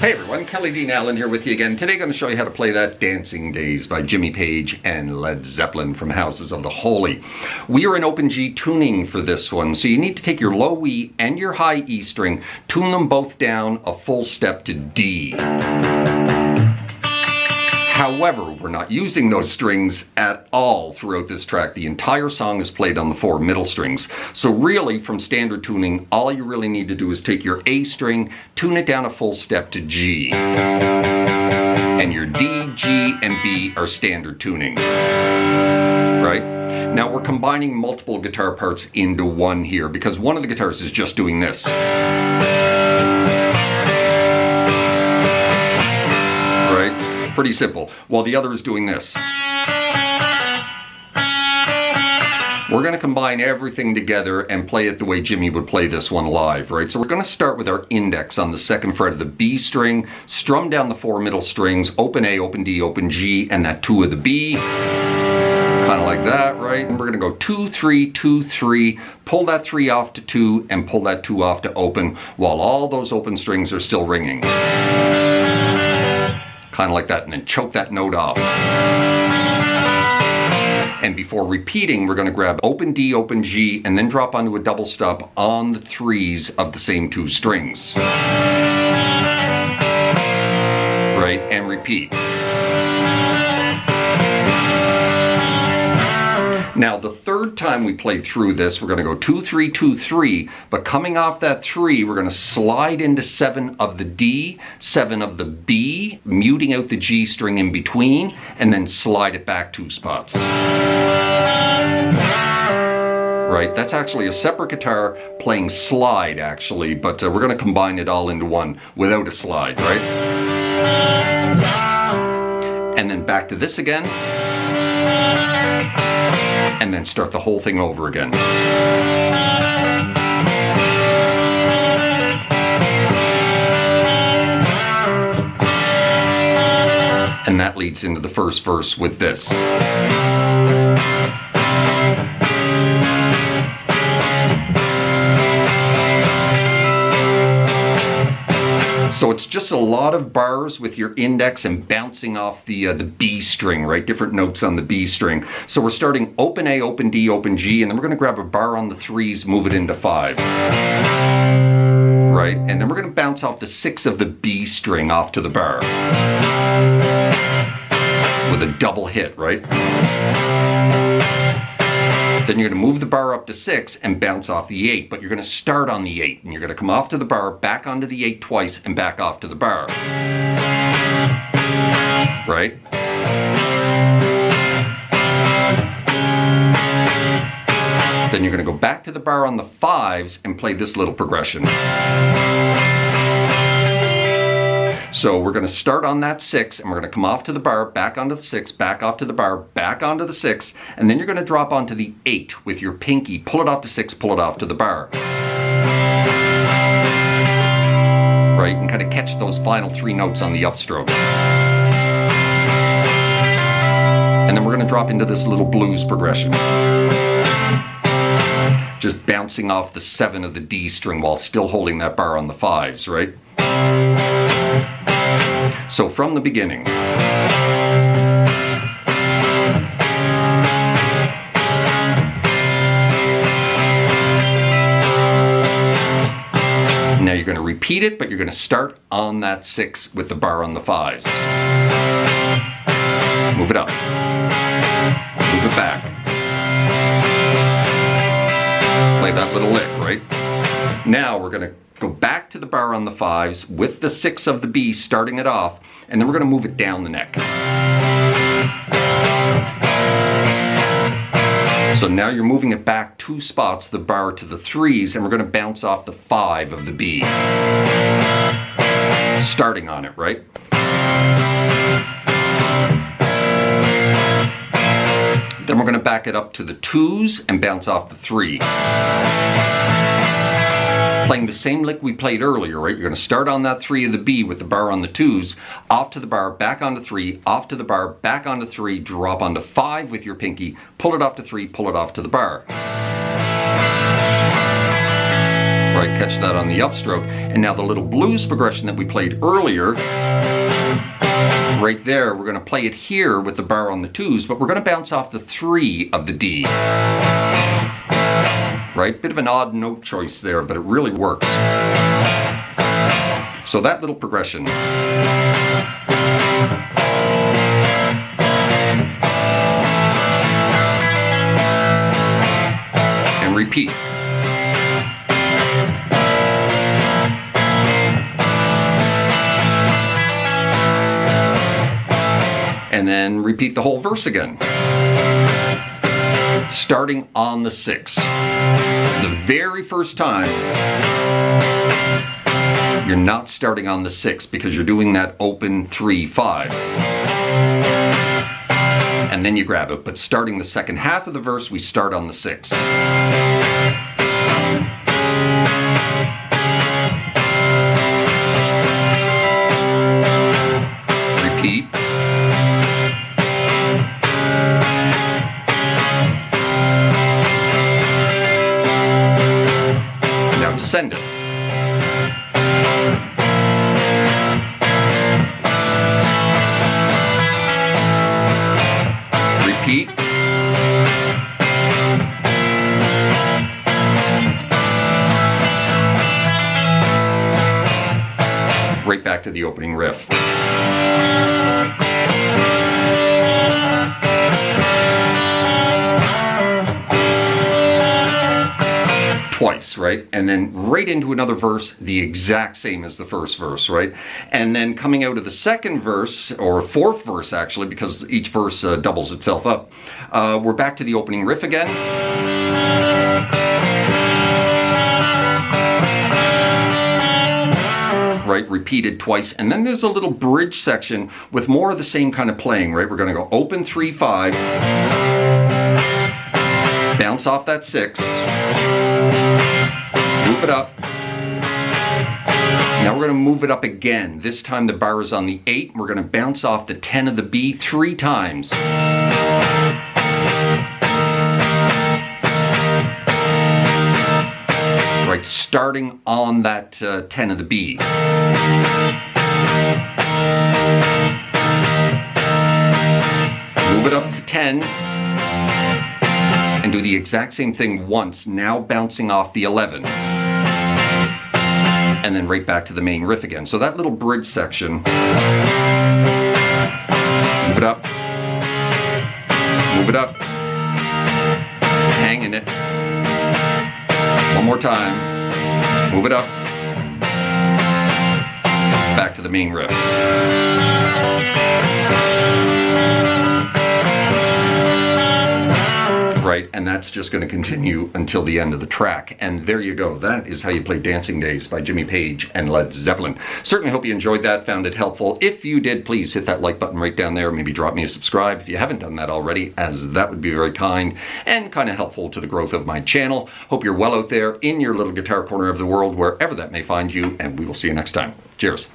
Hey everyone, Kelly Dean Allen here with you again. Today I'm going to show you how to play that Dancing Days by Jimmy Page and Led Zeppelin from Houses of the Holy. We are in open G tuning for this one, so you need to take your low E and your high E string, tune them both down a full step to D. However, we're not using those strings at all throughout this track. The entire song is played on the 4 middle strings. So really, from standard tuning, all you really need to do is take your A string, tune it down a full step to G. And your D, G, and B are standard tuning. Right? Now we're combining multiple guitar parts into one here because one of the guitars is just doing this. Pretty simple, while the other is doing this. We're going to combine everything together and play it the way Jimmy would play this one live, right? So we're going to start with our index on the 2nd fret of the B string, strum down the 4 middle strings, open A, open D, open G, and that 2 of the B. Kind of like that, right? And we're going to go 2, 3, 2, 3, pull that 3 off to 2, and pull that 2 off to open, while all those open strings are still ringing. Kind of like that, and then choke that note off. And before repeating, we're going to grab open D, open G, and then drop onto a double stop on the 3s of the same 2 strings. Right, and repeat. Now, the 3rd time we play through this, we're going to go 2, 3, 2, 3, but coming off that 3, we're going to slide into 7 of the D, 7 of the B, muting out the G string in between, and then slide it back 2 spots. Right, that's actually a separate guitar playing slide, actually, but we're going to combine it all into one without a slide, right? And then back to this again. And then start the whole thing over again. And that leads into the first verse with this. So it's just a lot of bars with your index and bouncing off the B string, right? Different notes on the B string. So we're starting open A, open D, open G, and then we're going to grab a bar on the 3s, move it into 5. Right? And then we're going to bounce off the 6 of the B string off to the bar. With a double hit, right? Then you're going to move the bar up to 6 and bounce off the 8, but you're going to start on the 8, and you're going to come off to the bar, back onto the 8 twice, and back off to the bar. Right? Then you're going to go back to the bar on the 5s and play this little progression. So we're going to start on that 6, and we're going to come off to the bar, back onto the 6, back off to the bar, back onto the 6, and then you're going to drop onto the 8 with your pinky, pull it off to 6, pull it off to the bar. Right, and kind of catch those final 3 notes on the upstroke. And then we're going to drop into this little blues progression. Just bouncing off the 7 of the D string while still holding that bar on the 5s, right? So from the beginning. Now you're going to repeat it, but you're going to start on that 6 with the bar on the 5s. Move it up. Move it back. Play that little lick, right? Now we're going to go back to the bar on the 5s with the 6 of the B starting it off, and then we're going to move it down the neck. So now you're moving it back 2 spots, the bar to the 3s, and we're going to bounce off the 5 of the B. Starting on it, right? Then we're going to back it up to the 2s and bounce off the 3. Playing the same lick we played earlier, right? You're going to start on that 3 of the B with the bar on the 2s, off to the bar, back onto 3, off to the bar, back onto 3, drop onto 5 with your pinky, pull it off to 3, pull it off to the bar. right? Catch that on the upstroke. And now the little blues progression that we played earlier, right there, we're going to play it here with the bar on the 2s, but we're going to bounce off the 3 of the D. Right? Bit of an odd note choice there, but it really works. So that little progression. And repeat. And then repeat the whole verse again. Starting on the 6. The very first time, you're not starting on the 6 because you're doing that open 3-5. And then you grab it. But starting the second half of the verse, we start on the 6. Repeat. Now descend it. Repeat. Right back to the opening riff. Twice, right? And then right into another verse, the exact same as the first verse, right? And then coming out of the second verse, or fourth verse actually, because each verse doubles itself up, we're back to the opening riff again. Right, repeated twice. And then there's a little bridge section with more of the same kind of playing, right? We're going to go open 3-5, bounce off that 6, move it up. Now we're going to move it up again. This time the bar is on the 8. We're going to bounce off the 10 of the B 3 times. Right, starting on that 10 of the B. Move it up to 10. And do the exact same thing once, now bouncing off the 11. And then right back to the main riff again. So that little bridge section, move it up, hang in it. One more time, move it up, back to the main riff. Right, and that's just going to continue until the end of the track. And there you go. That is how you play Dancing Days by Jimmy Page and Led Zeppelin. Certainly hope you enjoyed that, found it helpful. If you did, please hit that like button right down there. Maybe drop me a subscribe if you haven't done that already, as that would be very kind and kind of helpful to the growth of my channel. Hope you're well out there in your little guitar corner of the world, wherever that may find you, and we will see you next time. Cheers.